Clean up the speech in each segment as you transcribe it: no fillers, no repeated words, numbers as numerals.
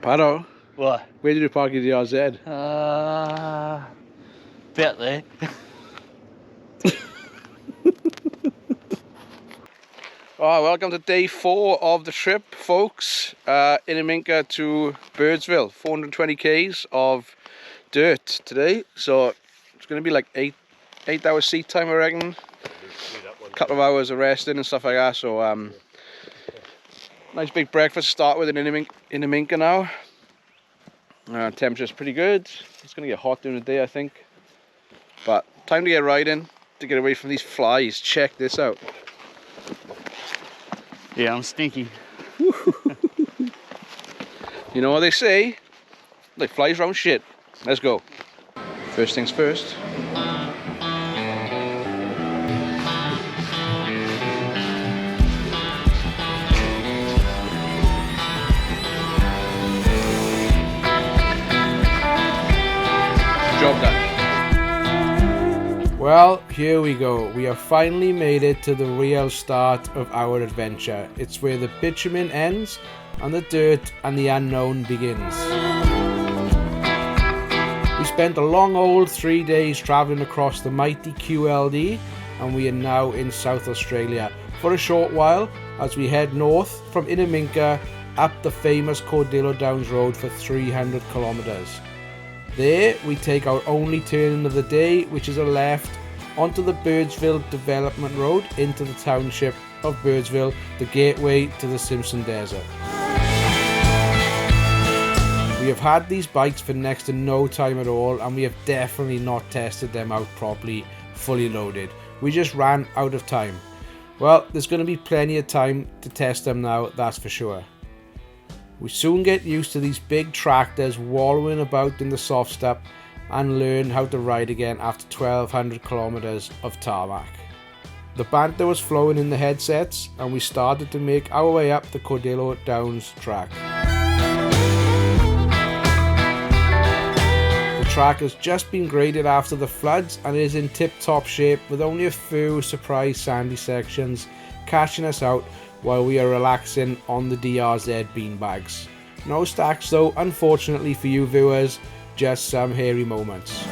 Paro, What? where did you park your DRZ? Bit there. Oh, welcome to day 4 of the trip, folks. Innamincka to Birdsville, 420 k's of dirt today. So it's going to be like 8 hours seat time, I reckon. A couple of hours of resting and stuff like that. So nice big breakfast to start with in Innamincka now. Temperature's pretty good. It's going to get hot during the day, I think. But time to get riding, to get away from these flies. Check this out. Yeah, I'm stinky. You know what they say? Like flies round shit. Let's go. First things first. Job done. Well, here we go. We have finally made it to the real start of our adventure. It's where the bitumen ends and the dirt and the unknown begins. We spent a long old 3 days travelling across the mighty QLD, and we are now in South Australia for a short while as we head north from Innamincka up the famous Cordillo Downs Road for 300 kilometres. There we take our only turn of the day, which is a left onto the Birdsville Development Road into the township of Birdsville, the gateway to the Simpson Desert. We have had these bikes for next to no time at all, and we have definitely not tested them out properly, fully loaded. We just ran out of time. Well, there's going to be plenty of time to test them now, that's for sure. We soon get used to these big tractors wallowing about in the soft stuff and learn how to ride again after 1200 kilometers of tarmac. The banter was flowing in the headsets, and we started to make our way up the Cordillo Downs track. The track has just been graded after the floods and is in tip-top shape, with only a few surprise sandy sections catching us out while we are relaxing on the DRZ beanbags. No stacks though, unfortunately for you viewers, just some hairy moments.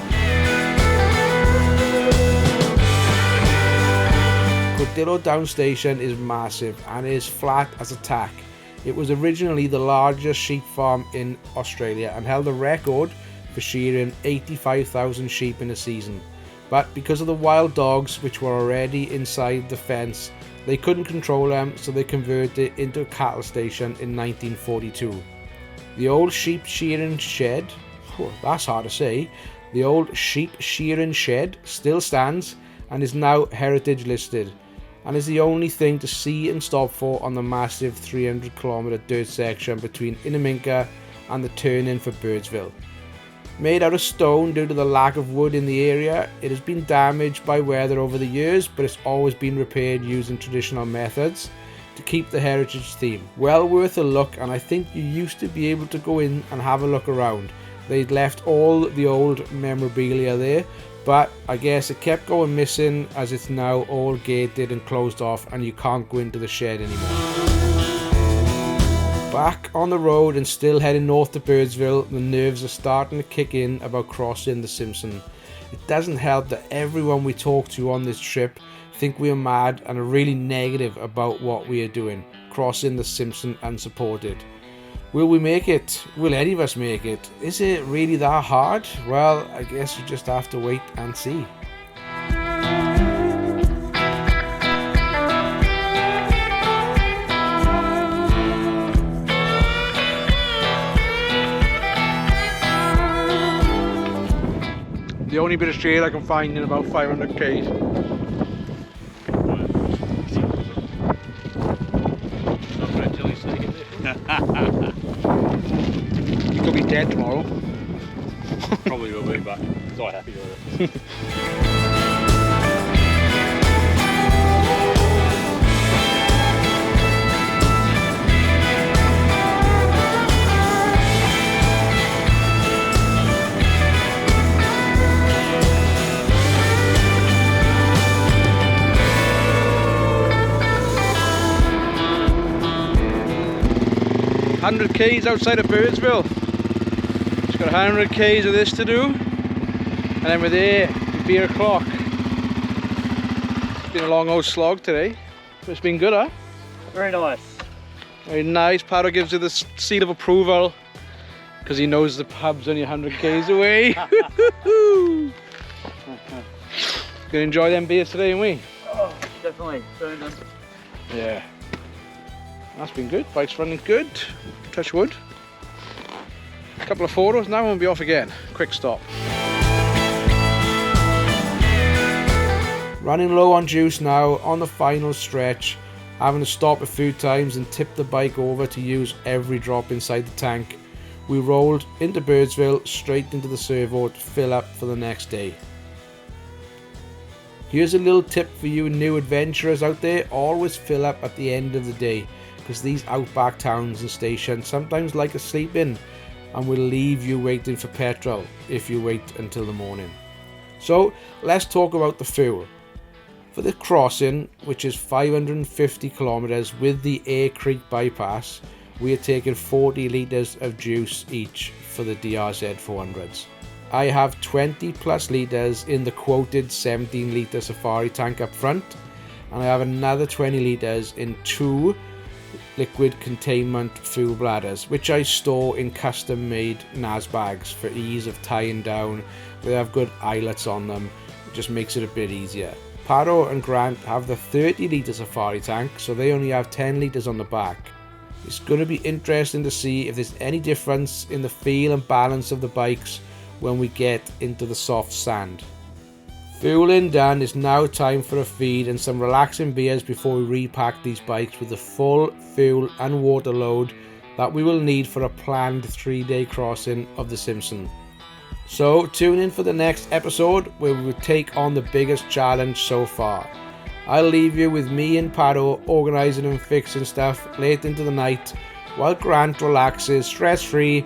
Cordillo Down Station is massive and is flat as a tack. It was originally the largest sheep farm in Australia and held a record for shearing 85,000 sheep in a season. But because of the wild dogs which were already inside the fence, they couldn't control them, so they converted it into a cattle station in 1942. The old sheep shearing shed, that's hard to say, the old sheep shearing shed still stands and is now heritage listed, and is the only thing to see and stop for on the massive 300 kilometre dirt section between Innamincka and the turn-in for Birdsville. Made out of stone due to the lack of wood in the area, it has been damaged by weather over the years, but it's always been repaired using traditional methods to keep the heritage theme. Well worth a look, and I think you used to be able to go in and have a look around. They'd left all the old memorabilia there, but I guess it kept going missing as it's now all gated and closed off and you can't go into the shed anymore. Back on the road and still heading north to Birdsville, the nerves are starting to kick in about crossing the Simpson. It doesn't help that everyone we talk to on this trip think we are mad and are really negative about what we are doing, crossing the Simpson unsupported. Will we make it? Will any of us make it? Is it really that hard? Well, I guess you just have to wait and see. The only bit of shade I can find in about 500 k's. You could be dead tomorrow. Probably will be, but so happy with it. 100 k's outside of Birdsville. Just got 100 k's of this to do, and then we're there. It'll be 8 o'clock. It's been a long old slog today, but it's been good, huh? Very nice. Very nice. Paro gives you the seal of approval because he knows the pub's only 100 k's away. Gonna enjoy them beers today, ain't we? Oh, definitely. Burned them. Yeah. That's been good. Bike's running good. Touch wood. A couple of photos now and we'll be off again. Quick stop. Running low on juice now on the final stretch. Having to stop a few times and tip the bike over to use every drop inside the tank. We rolled into Birdsville, straight into the servo to fill up for the next day. Here's a little tip for you new adventurers out there: always fill up at the end of the day, because these outback towns and stations sometimes like a sleep in and will leave you waiting for petrol if you wait until the morning. So let's talk about the fuel. For the crossing, which is 550 kilometers with the Air Creek bypass, we are taking 40 litres of juice each for the DRZ 400s. I have 20 plus litres in the quoted 17 litre Safari tank up front, and I have another 20 litres in 2 liquid containment fuel bladders, which I store in custom made NAS bags for ease of tying down. They have good eyelets on them, it just makes it a bit easier. Paro and Grant have the 30 litre Safari tank, so they only have 10 litres on the back. It's going to be interesting to see if there's any difference in the feel and balance of the bikes when we get into the soft sand. Fueling done, it's now time for a feed and some relaxing beers before we repack these bikes with the full fuel and water load that we will need for a planned 3-day crossing of the Simpson. So tune in for the next episode where we will take on the biggest challenge so far. I'll leave you with me and Paro organising and fixing stuff late into the night while Grant relaxes stress free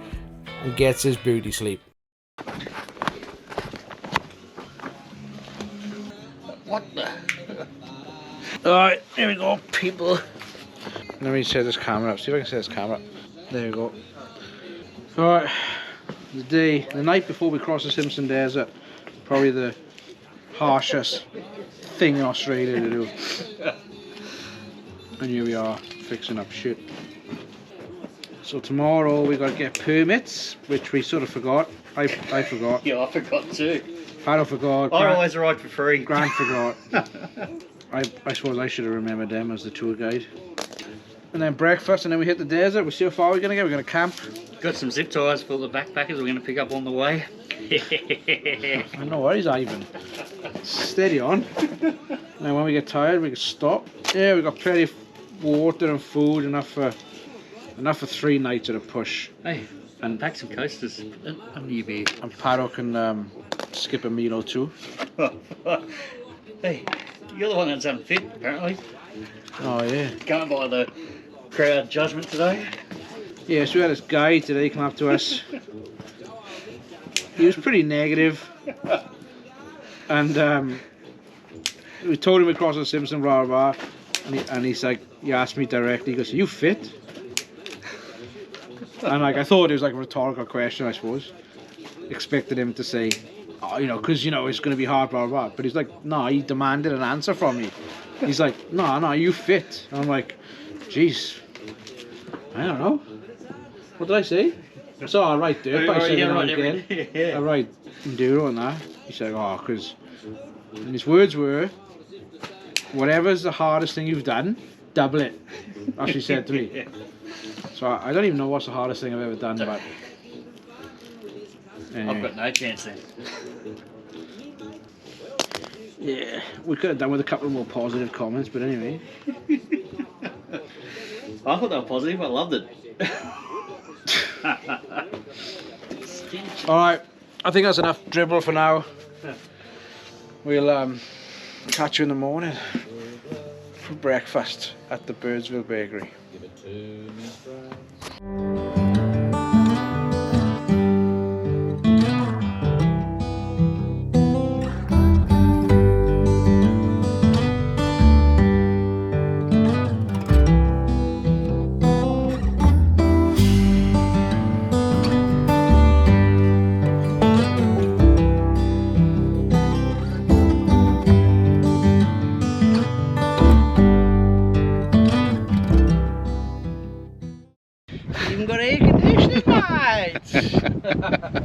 and gets his beauty sleep. What the? Alright, here we go, people. Let me set this camera up. See if I can set this camera up. There we go. Alright, the night before we cross the Simpson Desert, probably the harshest thing in Australia to do. And here we are, fixing up shit. So tomorrow we got to get permits, which we sort of forgot. I forgot. Yeah, I forgot too. Paro forgot. I always ride for free. Grant forgot. I suppose I should have remembered them as the tour guide. And then breakfast, and then we hit the desert. We'll see how far we're going to get. We're going to camp. Got some zip ties for the backpackers we're going to pick up on the way. No worries, Ivan. Steady on. Now when we get tired, we can stop. Yeah, we've got plenty of water and food, enough for 3 nights at a push. Hey, and pack some coasters. How many you be? And Paro can skip a meal or two. Hey, you're the one that's unfit, apparently. Oh yeah. Going by the crowd judgment today. Yeah, so we had this guy today come up to us. He was pretty negative. And we told him we crossed the Simpson, blah, blah, blah. And he's like, he asked me directly, he goes, "Are you fit?" And like, I thought it was like a rhetorical question, I suppose. Expected him to say, "Oh, you know, because, you know, it's going to be hard, blah, blah, blah." But he's like, no, he demanded an answer from me. He's like, no, are you fit? And I'm like, jeez, I don't know. What did I say? So I write dirt bike again. Yeah. I write enduro and that. He said, oh, because, and his words were, whatever's the hardest thing you've done, double it. That's what he said to me. So I don't even know what's the hardest thing I've ever done, but anyway. I've got no chance then. Yeah, we could have done with a couple more positive comments, but anyway. I thought they were positive, I loved it. Alright, I think that's enough dribble for now. We'll catch you in the morning for breakfast at the Birdsville Bakery. Even got air conditioning, mate.